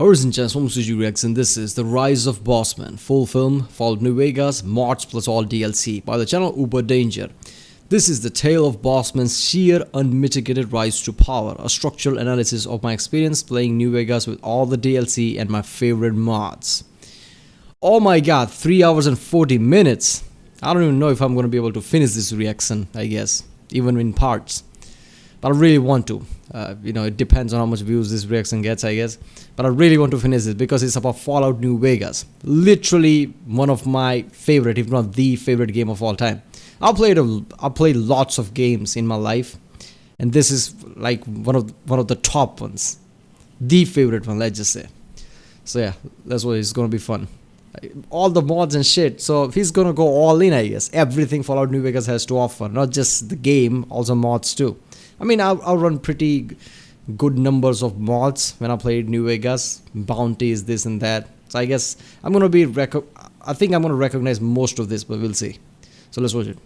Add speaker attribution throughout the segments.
Speaker 1: Ladies and gents, welcome to Rex, and this is The Rise of Bossman. Full film, followed New Vegas, mods plus all DLC by the channel UberDanger. This is the tale of Bossman's sheer unmitigated rise to power, a structural analysis of my experience playing New Vegas with all the DLC and my favorite mods. Oh my god, 3 hours and 40 minutes! I don't even know if I'm going to be able to finish this reaction, I guess, even in parts. But I really want to. It depends on how much views this reaction gets, I guess. But I really want to finish it because it's about Fallout New Vegas. Literally one of my favorite, if not the favorite game of all time. I've played lots of games in my life, and this is like one of the top ones, the favorite one, let's just say. So yeah, that's why it's gonna be fun. All the mods and shit. So he's gonna go all in, I guess. Everything Fallout New Vegas has to offer, not just the game, also mods too. I mean, I'll run pretty good numbers of mods when I played New Vegas, bounties, this and that. So I guess I'm gonna be I think I'm gonna recognize most of this, but we'll see. So let's watch it.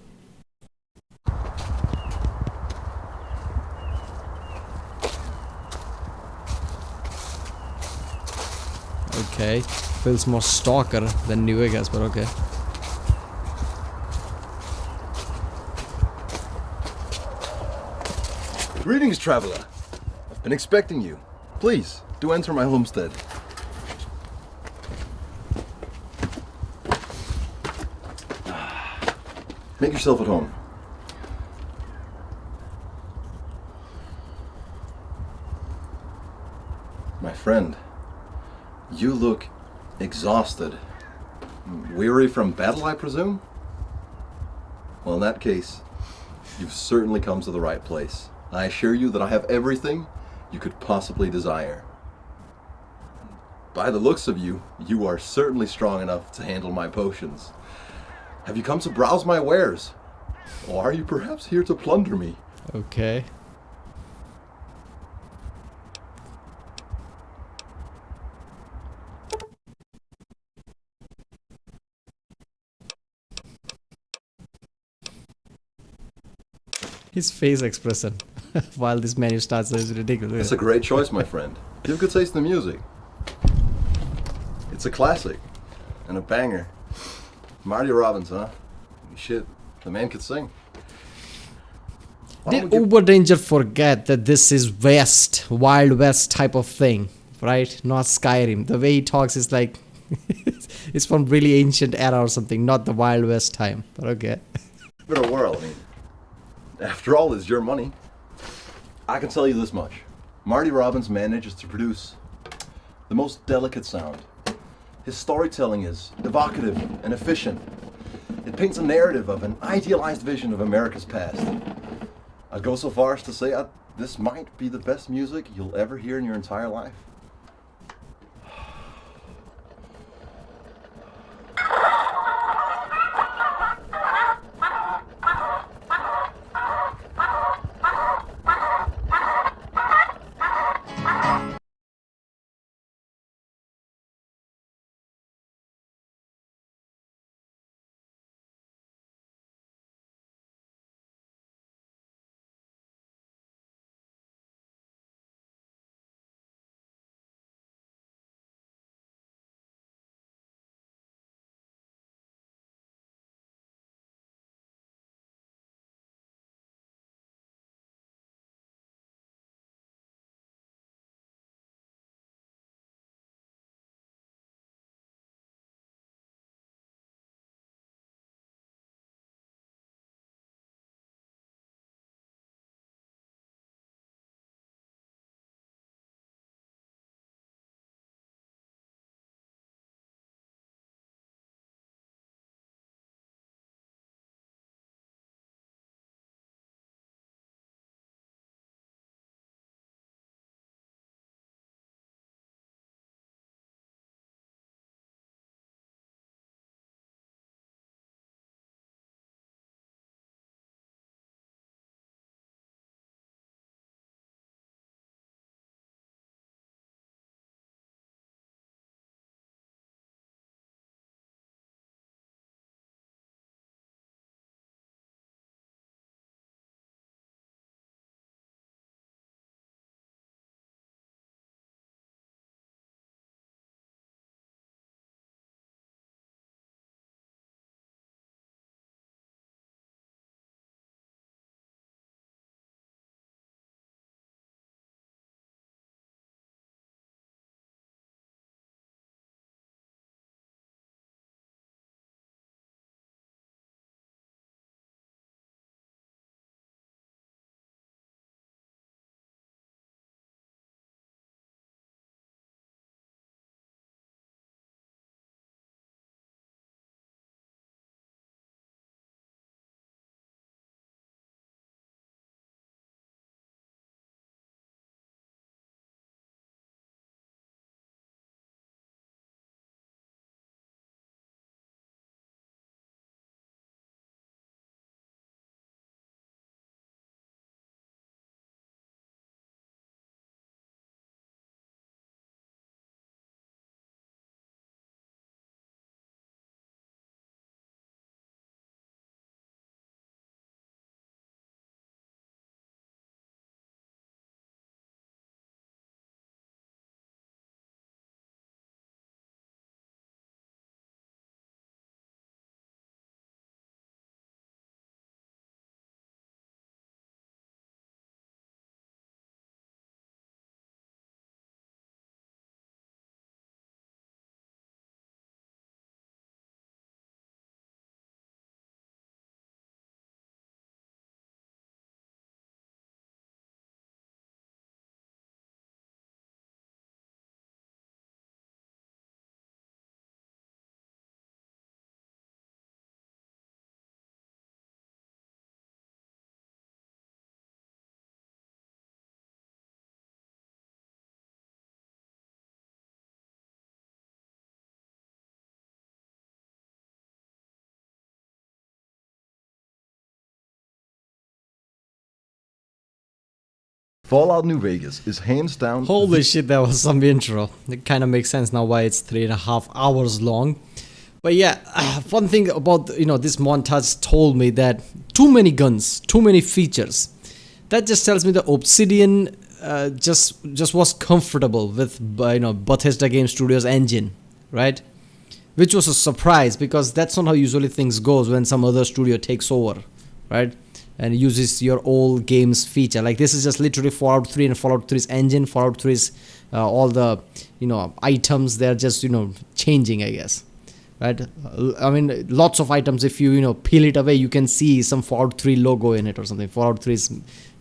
Speaker 1: Okay, feels more stalker than New Vegas, but okay.
Speaker 2: Greetings, traveler. I've been expecting you. Please, do enter my homestead. Make yourself at home. My friend, you look exhausted. Weary from battle, I presume? Well, in that case, you've certainly come to the right place. I assure you that I have everything you could possibly desire. By the looks of you, you are certainly strong enough to handle my potions. Have you come to browse my wares? Or are you perhaps here to plunder me?
Speaker 1: Okay. His face expression while this menu starts is ridiculous.
Speaker 2: That's a great choice, my friend. You have good taste in the music. It's a classic and a banger. Marty Robbins, huh? Shit, the man could sing.
Speaker 1: Did UberDanger forget that this is West, Wild West type of thing, right? Not Skyrim. The way he talks is like it's from really ancient era or something, not the Wild West time. But okay.
Speaker 2: Bit of a whirl, I mean. After all, it's your money. I can tell you this much. Marty Robbins manages to produce the most delicate sound. His storytelling is evocative and efficient. It paints a narrative of an idealized vision of America's past. I'd go so far as to say this might be the best music you'll ever hear in your entire life. Fallout New Vegas is hands down.
Speaker 1: Holy shit, that was some intro. It kind of makes sense now why it's 3.5 hours long. But yeah, one thing about this montage told me that too many guns, too many features. That just tells me the Obsidian just was comfortable with Bethesda Game Studios engine, right? Which was a surprise because that's not how usually things goes when some other studio takes over, right? And uses your old game's feature. Like this is just literally Fallout 3 and Fallout 3's engine. Fallout 3's all the items, they're just changing, I guess, right? I mean, lots of items, if you peel it away, you can see some Fallout 3 logo in it or something, Fallout 3's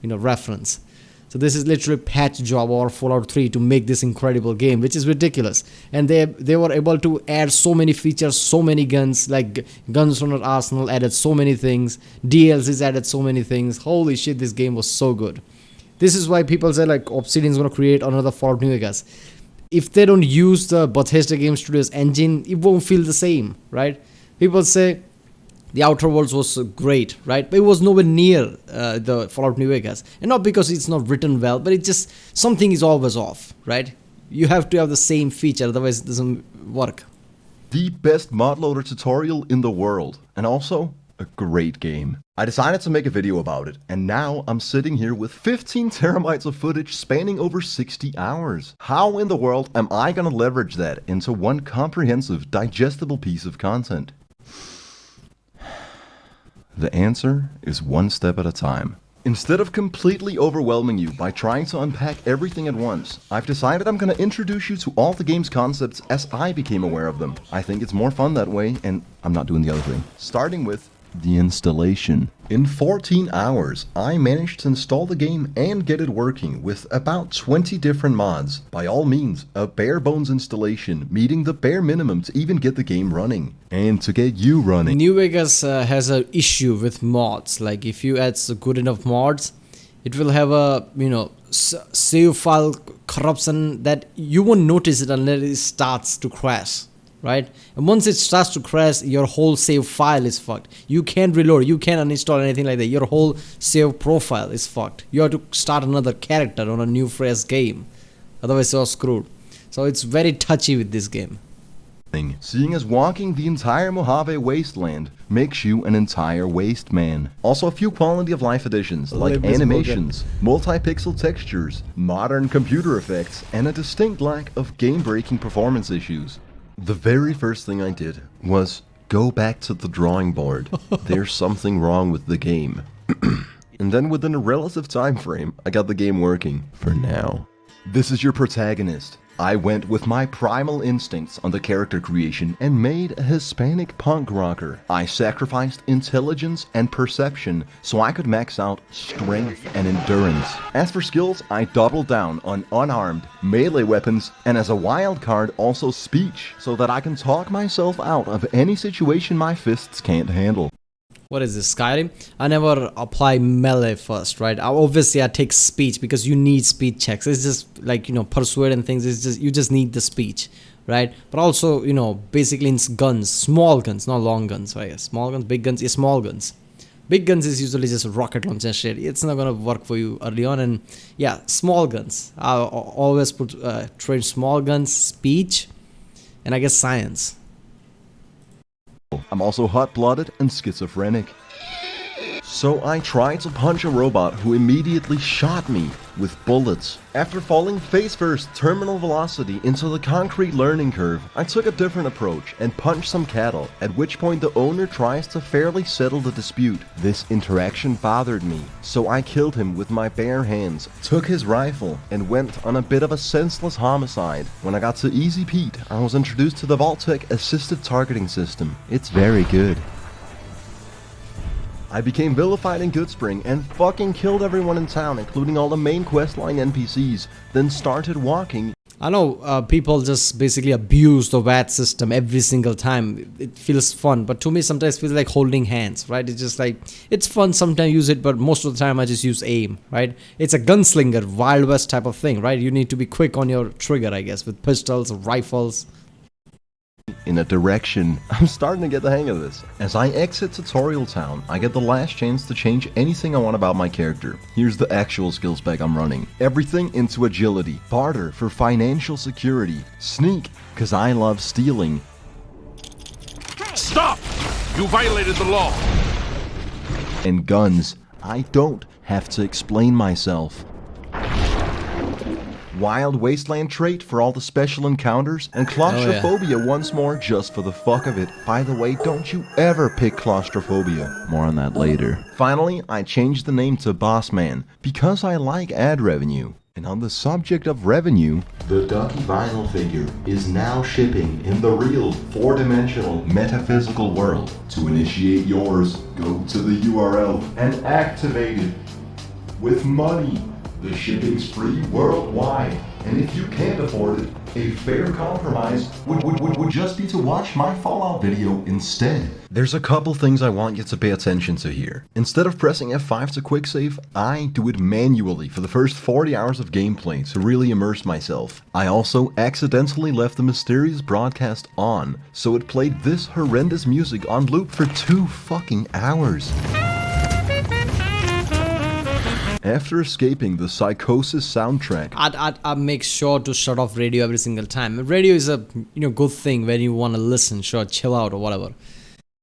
Speaker 1: reference. So this is literally patch job or Fallout 3 to make this incredible game, which is ridiculous. And they were able to add so many features, so many guns, like guns from the arsenal added so many things, DLCs added so many things. Holy shit, this game was so good. This is why people say like Obsidian's gonna create another Fallout New Vegas. If they don't use the Bethesda Game Studios engine, it won't feel the same, right? People say the Outer Worlds was great, right? But it was nowhere near the Fallout New Vegas. And not because it's not written well, but it just, something is always off, right? You have to have the same feature, otherwise it doesn't work.
Speaker 2: The best mod loader tutorial in the world, and also a great game. I decided to make a video about it, and now I'm sitting here with 15 terabytes of footage spanning over 60 hours. How in the world am I gonna leverage that into one comprehensive, digestible piece of content? The answer is one step at a time. Instead of completely overwhelming you by trying to unpack everything at once, I've decided I'm going to introduce you to all the game's concepts as I became aware of them. I think it's more fun that way, and I'm not doing the other thing. Starting with the installation. In 14 hours, I managed to install the game and get it working with about 20 different mods. By all means, a bare bones installation, meeting the bare minimum to even get the game running. And to get you running.
Speaker 1: New Vegas has an issue with mods. Like if you add good enough mods, it will have a save file corruption that you won't notice it unless it starts to crash. Right? And once it starts to crash, your whole save file is fucked. You can't reload, you can't uninstall anything like that. Your whole save profile is fucked. You have to start another character on a new fresh game. Otherwise you're screwed. So it's very touchy with this game.
Speaker 2: Seeing as walking the entire Mojave wasteland makes you an entire waste man. Also a few quality of life additions like animations, multi-pixel textures, modern computer effects, and a distinct lack of game-breaking performance issues. The very first thing I did was go back to the drawing board. There's something wrong with the game. And then within a relative time frame, I got the game working. For now. This is your protagonist. I went with my primal instincts on the character creation and made a Hispanic punk rocker. I sacrificed intelligence and perception so I could max out strength and endurance. As for skills, I doubled down on unarmed, melee weapons, and as a wild card also speech, so that I can talk myself out of any situation my fists can't handle.
Speaker 1: What is this, Skyrim? I never apply melee first, right? Obviously I take speech because you need speech checks. It's just like, persuade and things. It's just, you just need the speech, right? But also, basically it's guns, small guns, not long guns, right? Small guns, big guns is small guns. Big guns is usually just rocket launch and shit. It's not gonna work for you early on. And yeah, small guns. I always put trade small guns, speech, and I guess science.
Speaker 2: I'm also hot-blooded and schizophrenic. So I tried to punch a robot who immediately shot me with bullets. After falling face first terminal velocity into the concrete learning curve, I took a different approach and punched some cattle, at which point the owner tries to fairly settle the dispute. This interaction bothered me, so I killed him with my bare hands, took his rifle, and went on a bit of a senseless homicide. When I got to Easy Pete, I was introduced to the Vault-Tec assisted targeting system. It's very good. I became vilified in Goodspring and fucking killed everyone in town, including all the main questline NPCs, then started walking.
Speaker 1: I know people just basically abuse the VAT system every single time. It feels fun, but to me sometimes it feels like holding hands, right? It's just like, it's fun sometimes use it, but most of the time I just use aim, right? It's a gunslinger, Wild West type of thing, right? You need to be quick on your trigger, I guess, with pistols or rifles.
Speaker 2: in a direction. I'm starting to get the hang of this. As I exit Tutorial Town, I get the last chance to change anything I want about my character. Here's the actual skill spec I'm running. Everything into agility. Barter for financial security. Sneak, cause I love stealing.
Speaker 3: Stop! You violated the law!
Speaker 2: And guns. I don't have to explain myself. Wild wasteland trait for all the special encounters, and claustrophobia once more just for the fuck of it. By the way, don't you ever pick claustrophobia. More on that later. Finally, I changed the name to Bossman because I like ad revenue. And on the subject of revenue, the Ducky vinyl figure is now shipping in the real 4-dimensional metaphysical world. To initiate yours, go to the URL and activate it. With money. The shipping's free worldwide, and if you can't afford it, a fair compromise would just be to watch my Fallout video instead. There's a couple things I want you to pay attention to here. Instead of pressing F5 to quick save, I do it manually for the first 40 hours of gameplay to really immerse myself. I also accidentally left the mysterious broadcast on, so it played this horrendous music on loop for 2 fucking hours. After escaping the Psychosis soundtrack,
Speaker 1: I'd make sure to shut off radio every single time. Radio is a good thing when you want to listen, sure, chill out or whatever.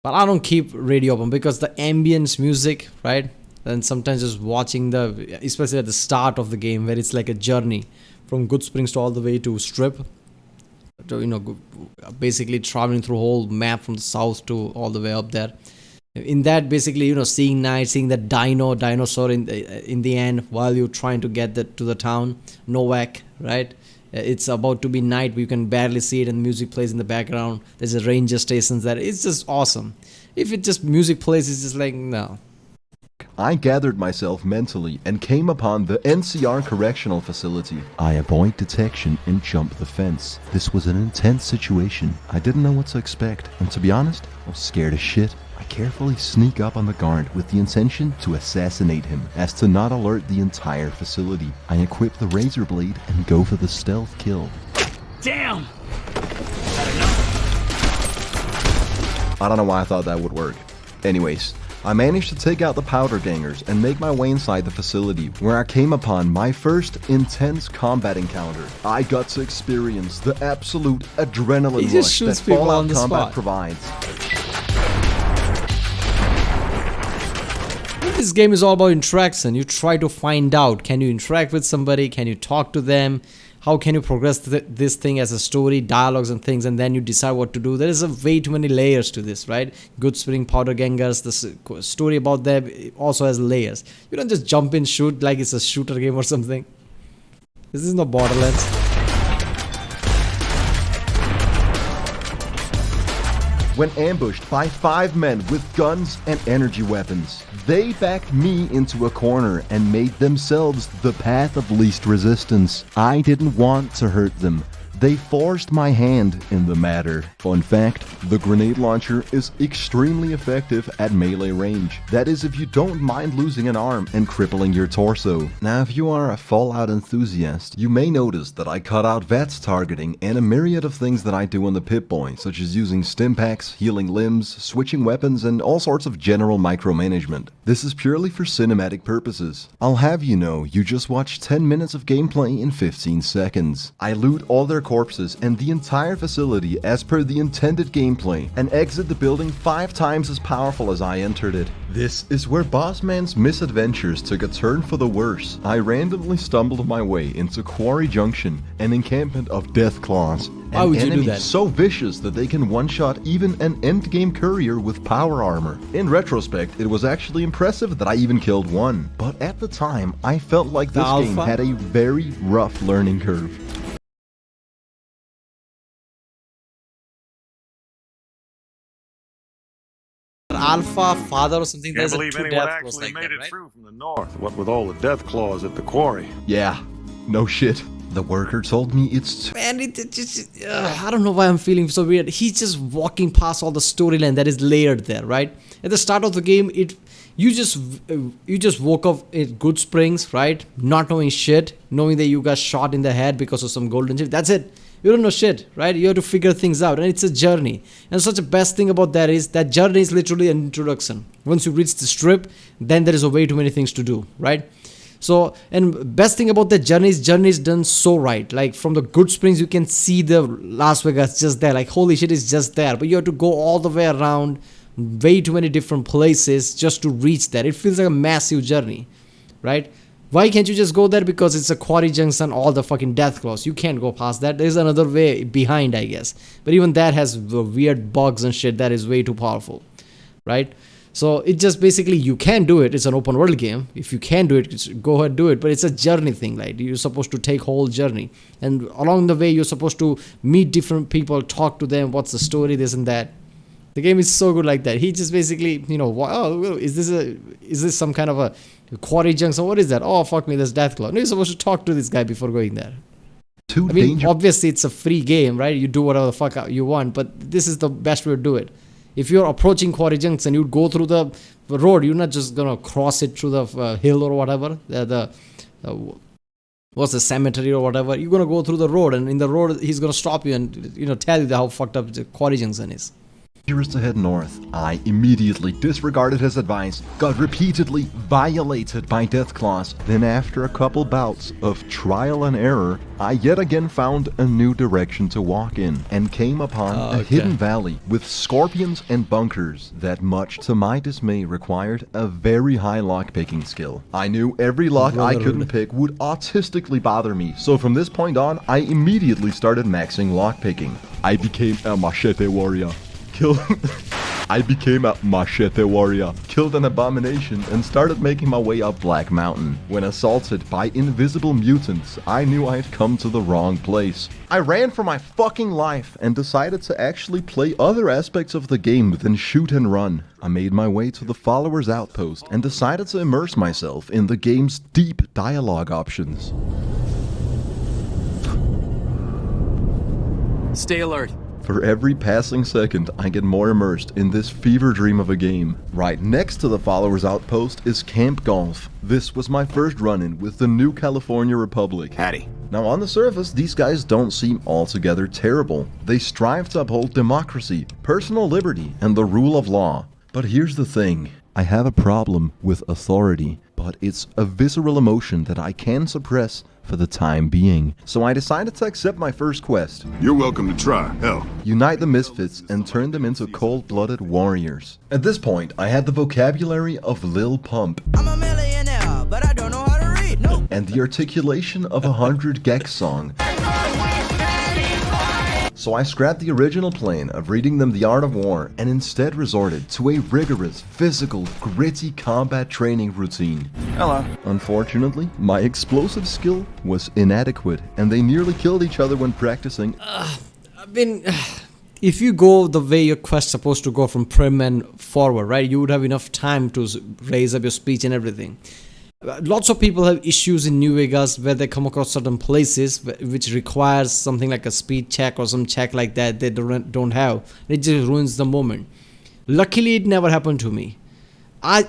Speaker 1: But I don't keep radio open because the ambience music, right? And sometimes just watching especially at the start of the game where it's like a journey from Good Springs to all the way to Strip. To, basically traveling through a whole map from the south to all the way up there. In that, basically, seeing night, seeing that dinosaur in the end while you're trying to get to the town, Novak, right? It's about to be night, you can barely see it, and music plays in the background. There's a ranger station there. It's just awesome. If it just music plays, it's just like, no.
Speaker 2: I gathered myself mentally and came upon the NCR Correctional Facility. I avoid detection and jump the fence. This was an intense situation. I didn't know what to expect, and to be honest, I was scared as shit. I carefully sneak up on the guard with the intention to assassinate him, as to not alert the entire facility. I equip the razor blade and go for the stealth kill.
Speaker 3: Damn!
Speaker 2: I don't know why I thought that would work. Anyways, I managed to take out the powder gangers and make my way inside the facility, where I came upon my first intense combat encounter. I got to experience the absolute adrenaline rush that Fallout combat provides.
Speaker 1: This game is all about interaction. You try to find out, can you interact with somebody, can you talk to them, how can you progress this thing as a story, dialogues and things, and then you decide what to do. There is a way too many layers to this, right? Good Spring Powder Gangers, the story about them also has layers. You don't just jump in, shoot like it's a shooter game or something. This is no Borderlands.
Speaker 2: When ambushed by 5 men with guns and energy weapons, they backed me into a corner and made themselves the path of least resistance. I didn't want to hurt them. They forced my hand in the matter. Fun fact, the grenade launcher is extremely effective at melee range. That is if you don't mind losing an arm and crippling your torso. Now if you are a Fallout enthusiast, you may notice that I cut out VATS targeting and a myriad of things that I do in the Pip-Boy, such as using stim packs, healing limbs, switching weapons, and all sorts of general micromanagement. This is purely for cinematic purposes. I'll have you know, you just watched 10 minutes of gameplay in 15 seconds. I loot all their corpses and the entire facility as per the intended gameplay, and exit the building 5 times as powerful as I entered it. This is where Bossman's misadventures took a turn for the worse. I randomly stumbled my way into Quarry Junction, an encampment of death claws.
Speaker 1: Why would you do that?
Speaker 2: So vicious that they can one-shot even an endgame courier with power armor. In retrospect, it was actually impressive that I even killed one. But at the time, I felt like this game had a very rough learning curve.
Speaker 1: Alpha father or something.
Speaker 3: Can't believe anyone actually made it through from the north, what with all the death claws at the quarry.
Speaker 2: Yeah, no shit. The worker told me it's
Speaker 1: Man, it just I don't know why I'm feeling so weird. He's just walking past all the storyline that is layered there, right? At the start of the game, you just woke up at Good Springs, right? Not knowing shit, knowing that you got shot in the head because of some golden chip. That's it. You don't know shit, right? You have to figure things out, and it's a journey. And such a best thing about that is that journey is literally an introduction. Once you reach the strip, then there is a way too many things to do, right? So, and best thing about the journey is done so right. Like from the Good Springs, you can see the Las Vegas just there. Like holy shit, it's just there. But you have to go all the way around, way too many different places just to reach there. It feels like a massive journey, right? Why can't you just go there? Because it's a quarry junction, all the fucking death claws. You can't go past that. There's another way behind, I guess. But even that has weird bugs and shit that is way too powerful, right? So it just basically, you can do it. It's an open world game. If you can do it, go ahead, do it. But it's a journey thing. Like you're supposed to take whole journey. And along the way, you're supposed to meet different people, talk to them. What's the story, this and that. The game is so good like that. He just basically, oh, is this some kind of a quarry junction? What is that? Oh, fuck me, there's Deathclaw. No, you're supposed to talk to this guy before going there. Obviously, it's a free game, right? You do whatever the fuck you want, but this is the best way to do it. If you're approaching Quarry Junction, you'd go through the road. You're not just gonna cross it through the hill or whatever. What's the cemetery or whatever? You're gonna go through the road, and in the road, he's gonna stop you and tell you how fucked up the Quarry Junction is.
Speaker 4: Dangerous to head north. I immediately disregarded his advice, got repeatedly violated by Deathclaws. Then after a couple bouts of trial and error, I yet again found a new direction to walk in and came upon a hidden valley with scorpions and bunkers that, much to my dismay, required a very high lockpicking skill. I knew every lock I couldn't pick would autistically bother me, so from this point on, I immediately started maxing lockpicking. I became a machete warrior. I became a machete warrior, killed an abomination, and started making my way up Black Mountain. When assaulted by invisible mutants, I knew I had come to the wrong place. I ran for my fucking life and decided to actually play other aspects of the game than shoot and run. I made my way to the Followers Outpost and decided to immerse myself in the game's deep dialogue options.
Speaker 5: Stay alert.
Speaker 4: For every passing second, I get more immersed in this fever dream of a game. Right next to the Followers Outpost is Camp Golf. This was my first run-in with the new California Republic.
Speaker 5: Howdy.
Speaker 4: Now on the surface, these guys don't seem altogether terrible. They strive to uphold democracy, personal liberty, and the rule of law. But here's the thing. I have a problem with authority, but it's a visceral emotion that I can suppress for the time being. So I decided to accept my first quest.
Speaker 3: You're welcome to try, hell.
Speaker 4: Unite the misfits and turn them into cold-blooded warriors. At this point, I had the vocabulary of Lil Pump.
Speaker 6: I'm a millionaire, but I don't know how to read. No.
Speaker 4: And the articulation of a 100 Gex song. So I scrapped the original plan of reading them The Art of War and instead resorted to a rigorous, physical, gritty combat training routine.
Speaker 5: Hello.
Speaker 4: Unfortunately, my explosive skill was inadequate and they nearly killed each other when practicing.
Speaker 1: If you go the way your quest's supposed to go from prim and forward, right, you would have enough time to raise up your speech and everything. Lots of people have issues in New Vegas where they come across certain places which requires something like a speed check or some check like that they don't have. It just ruins the moment. Luckily, it never happened to me. I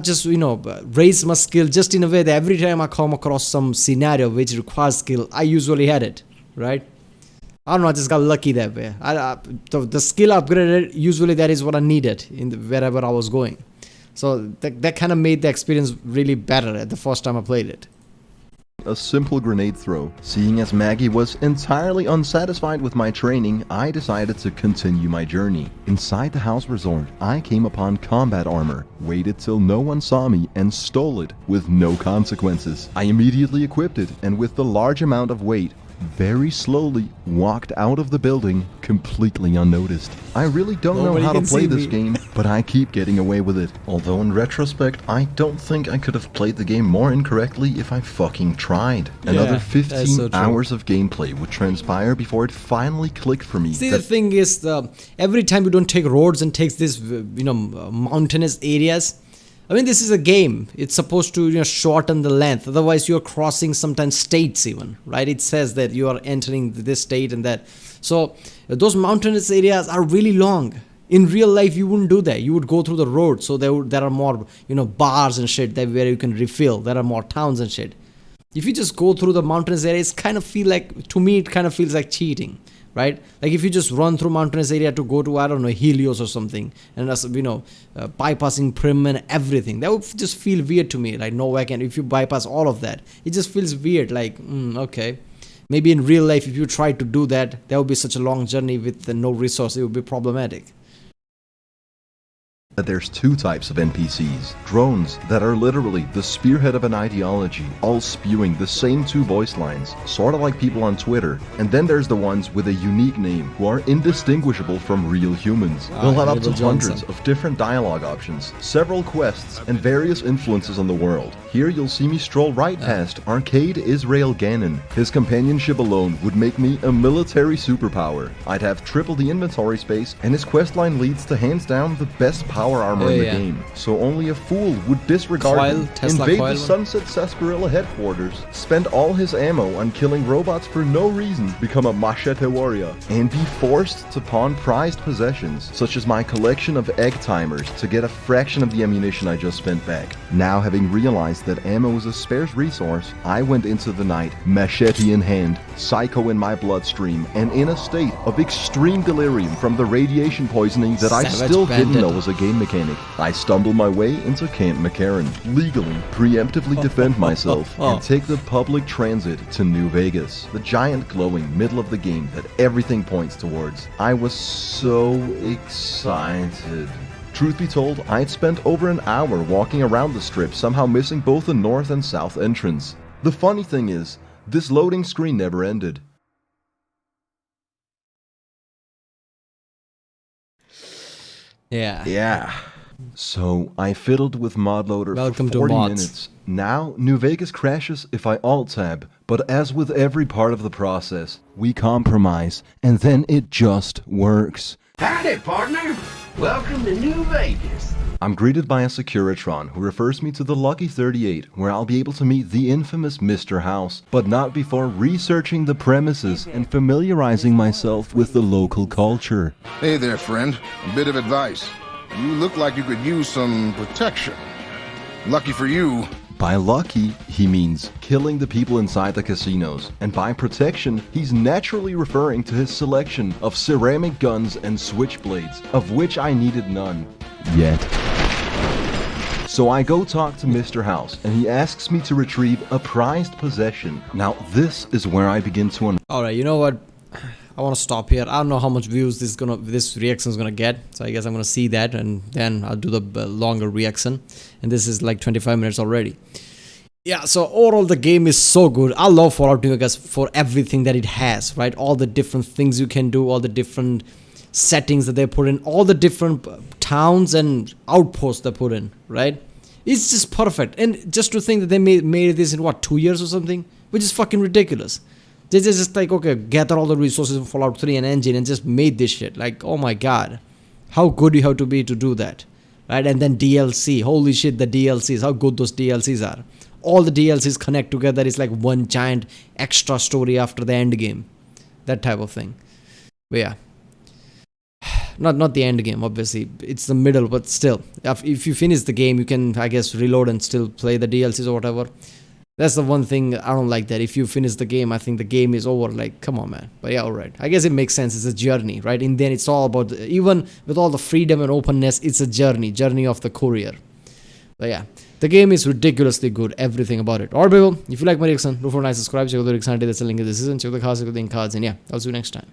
Speaker 1: just, raised my skill just in a way that every time I come across some scenario which requires skill, I usually had it, right? I don't know, I just got lucky that way. The skill upgraded, usually that is what I needed wherever I was going. So that kind of made the experience really better at the first time I played it.
Speaker 4: A simple grenade throw. Seeing as Maggie was entirely unsatisfied with my training, I decided to continue my journey. Inside the house resort, I came upon combat armor, waited till no one saw me, and stole it with no consequences. I immediately equipped it, and with the large amount of weight, very slowly walked out of the building completely unnoticed. I really don't know how to play this game, but I keep getting away with it. Although in retrospect, I don't think I could have played the game more incorrectly if I fucking tried. Another 15 hours of gameplay would transpire before it finally clicked for me.
Speaker 1: See, the thing is, every time you don't take roads and takes this, mountainous areas, I mean, this is a game. It's supposed to, shorten the length. Otherwise, you're crossing sometimes states even, right? It says that you are entering this state and that. So those mountainous areas are really long. In real life, you wouldn't do that. You would go through the road. So there are more, bars and shit where you can refill. There are more towns and shit. If you just go through the mountainous area, it's kind of feel like, to me, it kind of feels like cheating, right? Like if you just run through mountainous area to go to, I don't know, Helios or something, and that's, bypassing Prim and everything, that would just feel weird to me. Like, no, I can. If you bypass all of that, it just feels weird. Like, okay. Maybe in real life, if you try to do that, that would be such a long journey with no resource. It would be problematic.
Speaker 4: That there's two types of NPCs. Drones that are literally the spearhead of an ideology, all spewing the same two voice lines, sort of like people on Twitter. And then there's the ones with a unique name, who are indistinguishable from real humans. They'll have up to hundreds of different dialogue options, several quests, and various influences on the world. Here you'll see me stroll right past Arcade Israel Gannon. His companionship alone would make me a military superpower. I'd have triple the inventory space, and his questline leads to hands down the best power armor in the game. So only a fool would disregard him, invade the Sunset Sarsaparilla headquarters, spend all his ammo on killing robots for no reason, become a machete warrior, and be forced to pawn prized possessions, such as my collection of egg timers, to get a fraction of the ammunition I just spent back. Now, having realized that ammo is a scarce resource, I went into the night, machete in hand, psycho in my bloodstream, and in a state of extreme delirium from the radiation poisoning that I still didn't know was a game mechanic. I stumble my way into Camp McCarran, legally, preemptively defend myself, and take the public transit to New Vegas, the giant glowing middle of the game that everything points towards. I was so excited. Truth be told, I'd spent over an hour walking around the strip, somehow missing both the north and south entrance. The funny thing is, this loading screen never ended.
Speaker 1: Yeah.
Speaker 4: So I fiddled with ModLoader
Speaker 1: Welcome
Speaker 4: for 40
Speaker 1: to mods.
Speaker 4: minutes. Now New Vegas crashes if I alt-tab, but as with every part of the process, we compromise, and then it just works.
Speaker 5: Howdy, partner. Welcome to New Vegas.
Speaker 4: I'm greeted by a Securitron who refers me to the Lucky 38, where I'll be able to meet the infamous Mr. House, but not before researching the premises and familiarizing myself with the local culture.
Speaker 7: Hey there, friend. A bit of advice. You look like you could use some protection. Lucky for you.
Speaker 4: By lucky, he means killing the people inside the casinos, and by protection, he's naturally referring to his selection of ceramic guns and switchblades, of which I needed none. Yet. So I go talk to Mr. House, and he asks me to retrieve a prized possession. Now this is where I begin to
Speaker 1: Alright, you know what? I want to stop here. I don't know how much views this reaction is gonna get, so I guess I'm gonna see that, and then I'll do the longer reaction. And this is like 25 minutes already. Yeah, so overall the game is so good. I love Fallout New Vegas for everything that it has, right? All the different things you can do, all the different settings that they put in, all the different towns and outposts they put in, right? It's just perfect. And just to think that they made this in what, 2 years or something, which is fucking ridiculous. They just like, okay, gather all the resources from Fallout 3 and engine and just made this shit. Like, oh my god, how good you have to be to do that, right? And then DLC, holy shit, the DLCs, how good those DLCs are. All the DLCs connect together. It's like one giant extra story after the end game, that type of thing. But yeah, not the end game, obviously, it's the middle, but still, if you finish the game, you can, I guess, reload and still play the DLCs or whatever. That's the one thing I don't like, that if you finish the game, I think the game is over. Like, come on, man. But yeah, alright. I guess it makes sense. It's a journey, right? And then it's all about, even with all the freedom and openness, it's a journey of the courier. But yeah, the game is ridiculously good. Everything about it. Alright, people. If you like my reaction, don't forget to subscribe. Check out the reaction. That's the link in the description. Check out the cards, check out the cards, and yeah, I'll see you next time.